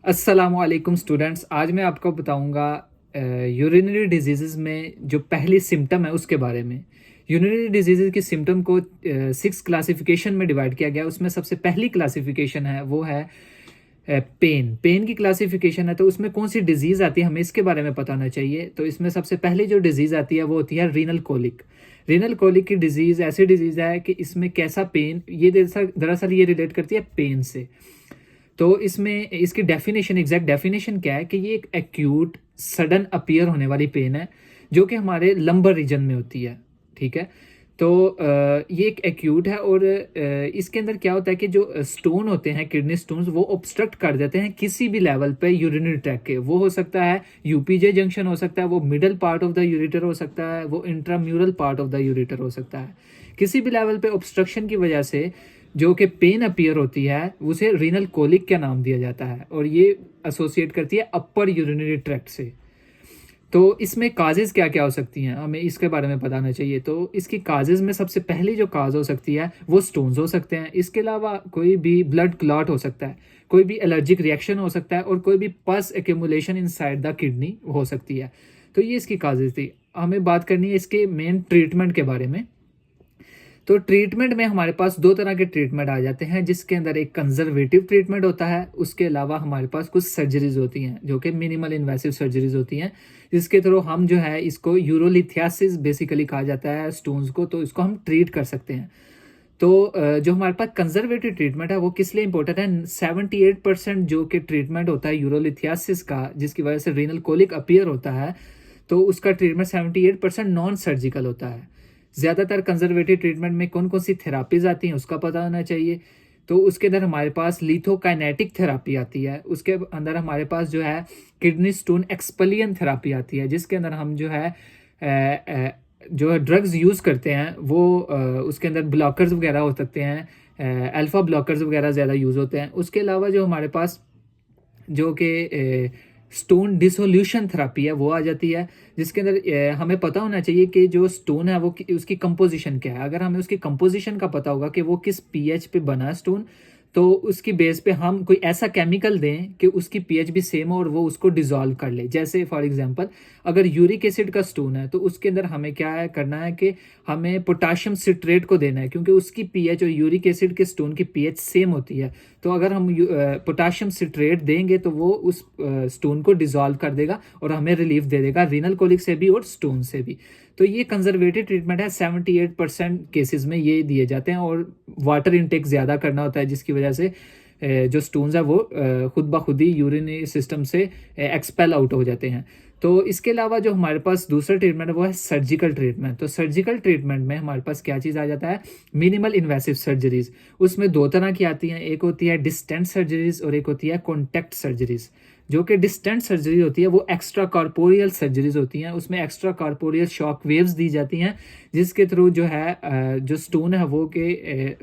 अस्सलामुअलैकुम स्टूडेंट्स, आज मैं आपको बताऊंगा यूरिनरी डिजीज़ में जो पहली सिम्टम है उसके बारे में। यूरिनरी डिजीज़ की सिम्टम को 6 क्लासिफिकेशन में डिवाइड किया गया। उसमें सबसे पहली क्लासिफिकेशन है वो है पेन की क्लासिफिकेशन है। तो उसमें कौन सी डिजीज़ आती है हमें इसके बारे में पता होना चाहिए। तो इसमें सबसे पहली जो डिजीज़ आती है वो होती है रीनल कोलिक। रीनल कोलिक की डिजीज़ ऐसी डिजीज़ है कि इसमें कैसा पेन, ये दरअसल ये रिलेट करती है पेन से। तो इसमें इसकी डेफिनेशन, एग्जैक्ट डेफिनेशन क्या है कि ये एक एक्यूट सडन अपीयर होने वाली पेन है जो कि हमारे लंबर रीजन में होती है। ठीक है। तो ये एक एक्यूट है और इसके अंदर क्या होता है कि जो स्टोन होते हैं, किडनी स्टोन्स, वो ऑब्स्ट्रक्ट कर देते हैं किसी भी लेवल पे यूरिनरी ट्रैक के। वो हो सकता है यूपीजे जंक्शन हो सकता है, वो middle part of the ureter हो सकता है, वो intramural part of the ureter हो सकता है। किसी भी लेवल पे ऑब्स्ट्रक्शन की वजह से जो कि पेन अपीयर होती है उसे रीनल कोलिक का नाम दिया जाता है और ये एसोसिएट करती है अपर यूरिनरी ट्रैक्ट से। तो इसमें काजेज़ क्या क्या हो सकती हैं हमें इसके बारे में बताना चाहिए। तो इसकी काजेज़ में सबसे पहली जो काज हो सकती है वो स्टोन्स हो सकते हैं। इसके अलावा कोई भी ब्लड क्लॉट हो सकता है, कोई भी एलर्जिक रिएक्शन हो सकता है और कोई भी पस एक्यूमुलेशन इनसाइड द किडनी हो सकती है। तो ये इसकी काजेज़ थी। हमें बात करनी है इसके मेन ट्रीटमेंट के बारे में। तो ट्रीटमेंट में हमारे पास दो तरह के ट्रीटमेंट आ जाते हैं, जिसके अंदर एक कंजर्वेटिव ट्रीटमेंट होता है, उसके अलावा हमारे पास कुछ सर्जरीज होती हैं जो कि मिनिमल इन्वेसिव सर्जरीज होती हैं, जिसके थ्रू हम जो है इसको यूरोलिथियासिस बेसिकली कहा जाता है स्टोन्स को, तो इसको हम ट्रीट कर सकते हैं। तो जो हमारे पास कंजर्वेटिव ट्रीटमेंट है वो किस लिए इंपॉर्टेंट है, 78% जो कि ट्रीटमेंट होता है यूरोलिथियासिस का, जिसकी वजह से रीनल कोलिक अपीयर होता है, तो उसका ट्रीटमेंट 78% नॉन सर्जिकल होता है। ज़्यादातर कंजर्वेटिव ट्रीटमेंट में कौन कौन सी थेरापीज आती हैं उसका पता होना चाहिए। तो उसके अंदर हमारे पास लिथोकाइनेटिक थेरापी आती है, उसके अंदर हमारे पास जो है किडनी स्टोन एक्सपलियन थेरापी आती है, जिसके अंदर हम जो है जो ड्रग्स यूज़ करते हैं वो उसके अंदर ब्लॉकर्स वगैरह हो सकते हैं, अल्फ़ा ब्लॉकर्स वगैरह ज़्यादा यूज़ होते हैं। उसके अलावा जो हमारे पास जो कि स्टोन डिसोल्यूशन थेरापी है वो आ जाती है, जिसके अंदर हमें पता होना चाहिए कि जो स्टोन है वो उसकी कंपोजिशन क्या है। अगर हमें उसकी कंपोजिशन का पता होगा कि वो किस पीएच पे बना है स्टोन, तो उसकी बेस पे हम कोई ऐसा केमिकल दें कि उसकी पीएच भी सेम हो और वो उसको डिसॉल्व कर ले। जैसे फॉर एग्जांपल अगर यूरिक एसिड का स्टोन है तो उसके अंदर हमें क्या है करना है कि हमें पोटाशियम सिट्रेट को देना है, क्योंकि उसकी पीएच और यूरिक एसिड के स्टोन की पीएच सेम होती है। तो अगर हम पोटाशियम सिट्रेट देंगे तो वो उस स्टोन को डिसॉल्व कर देगा और हमें रिलीफ दे देगा रीनल कोलिक से भी और स्टोन से भी। तो ये कंजर्वेटिव ट्रीटमेंट है, 78% केसेस में ये दिए जाते हैं और वाटर इनटेक ज़्यादा करना होता है, जिसकी वजह से जो स्टोन्स है वो खुद ब खुद ही यूरिनरी सिस्टम से एक्सपेल आउट हो जाते हैं। तो इसके अलावा जो हमारे पास दूसरा ट्रीटमेंट है वो है सर्जिकल ट्रीटमेंट। तो सर्जिकल ट्रीटमेंट में हमारे पास क्या चीज़ आ जाता है, मिनिमल इन्वेसिव सर्जरीज। उसमें दो तरह की आती हैं, एक होती है डिस्टेंट सर्जरीज और एक होती है कॉन्टैक्ट सर्जरीज। जो कि डिस्टेंट सर्जरी होती है वो एक्स्ट्रा कॉर्पोरियल सर्जरीज होती हैं, उसमें एक्स्ट्रा कॉर्पोरियल शॉक वेव्स दी जाती हैं, जिसके थ्रू जो है जो स्टोन है वो के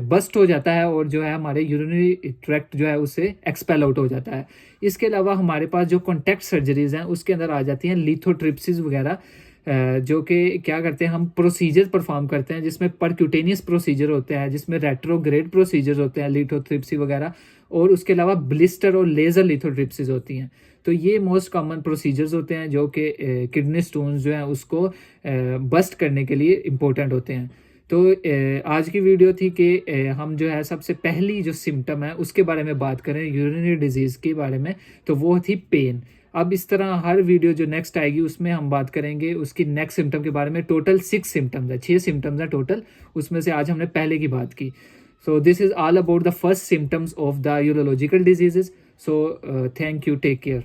बस्ट हो जाता है और जो है हमारे यूरिनरी ट्रैक्ट जो है उससे एक्सपेल आउट हो जाता है। इसके अलावा हमारे पास जो कॉन्टैक्ट सर्जरीज हैं उसके अंदर आ जाती हैं लिथोट्रिप्सिस वगैरह, जो कि क्या करते हैं हम प्रोसीजर परफॉर्म करते हैं, जिसमें परक्यूटेनियस प्रोसीजर होते हैं, जिसमें रेट्रोग्रेड प्रोसीजर होते हैं, लिथोट्रिप्सी वगैरह, और उसके अलावा ब्लिस्टर और लेज़र लिथोट्रिप्सिस होती हैं। तो ये मोस्ट कॉमन प्रोसीजर्स होते हैं जो कि किडनी स्टोन्स जो हैं उसको बस्ट करने के लिए इम्पोर्टेंट होते हैं। तो आज की वीडियो थी कि हम जो है सबसे पहली जो सिम्टम है उसके बारे में बात करें यूरिनरी डिजीज़ के बारे में, तो वो थी पेन। अब इस तरह हर वीडियो जो नेक्स्ट आएगी उसमें हम बात करेंगे उसकी नेक्स्ट सिम्टम के बारे में। टोटल 6 सिम्टम्स है, 6 सिम्टम्स हैं टोटल, उसमें से आज हमने पहले की बात की। So this is all about the first symptoms of the urological diseases. So thank you, take care.